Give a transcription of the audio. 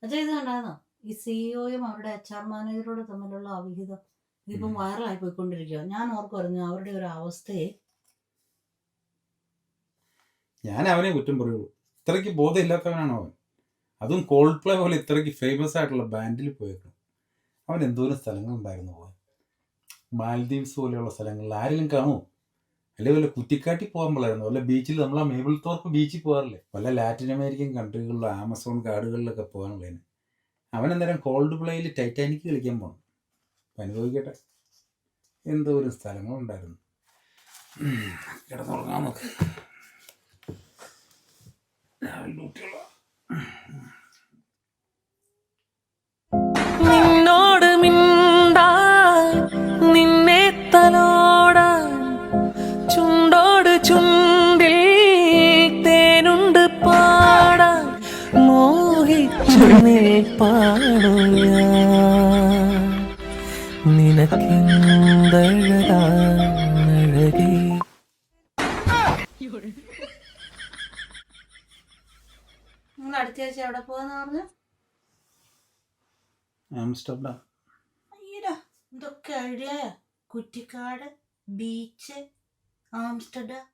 അച്ഛാ ഇത് കണ്ടായിരുന്നോ? ഈ സിഇഒയും അവരുടെ HR മാനേജറോട് തമ്മിലുള്ള അവിഹിതം ഇതിപ്പം വൈറലായി പോയിക്കൊണ്ടിരിക്കുക. ഞാൻ ഓർക്കുമായിരുന്നു അവരുടെ ഒരു അവസ്ഥയെ. ഞാൻ അവനെ കുറ്റം പറയുള്ളൂ. ഇത്രയ്ക്ക് ബോധമില്ലാത്തവനാണ് അവൻ. അതും കോൾഡ് പ്ലേ പോലെ ഇത്രയ്ക്ക് ഫേമസ് ആയിട്ടുള്ള ബാൻഡിൽ പോയേക്കും. അവൻ എന്തോരം സ്ഥലങ്ങളുണ്ടായിരുന്നു പോകാൻ. മാൽദീവ്സ് പോലെയുള്ള സ്ഥലങ്ങളിൽ ആരെങ്കിലും കാണുമോ? അല്ലെങ്കിൽ വല്ല കുറ്റിക്കാട്ടി പോകാൻ പാടായിരുന്നു. വല്ല ബീച്ചിൽ, നമ്മൾ ആ മേബിൾ തോർപ്പ് ബീച്ചിൽ പോകാറില്ലേ, വല്ല ലാറ്റിൻ അമേരിക്കൻ കൺട്രികളിലോ ആമസോൺ കാടുകളിലൊക്കെ പോകാനുള്ളതിന്. അവൻ അന്നേരം കോൾഡ് പ്ലേയിൽ ടൈറ്റാനിക് കളിക്കാൻ പോകണം. അപ്പം അനുഭവിക്കട്ടെ. എന്തോ ഒരു സ്ഥലങ്ങളുണ്ടായിരുന്നു. കിടന്നുറങ്ങാൻ നോക്ക്. നിന്നോട് മിണ്ടാ നിന്നെ തലോട ചുണ്ടോട് ചുണ്ടിൽ തേനുണ്ട് പാടാൻ മോഹിച്ചു നിൽപ്പാടുക നിനക്കെന്തഴകി. നിങ്ങൾ അടുത്ത ആഴ്ച എവിടെ പോവാന്ന് പറഞ്ഞു? ആംസ്റ്റർഡാം. അയ്യടാ, ഇതൊക്കെ ഐഡിയ. കുറ്റിക്കാട്, ബീച്ച്, ആംസ്റ്റർഡാം.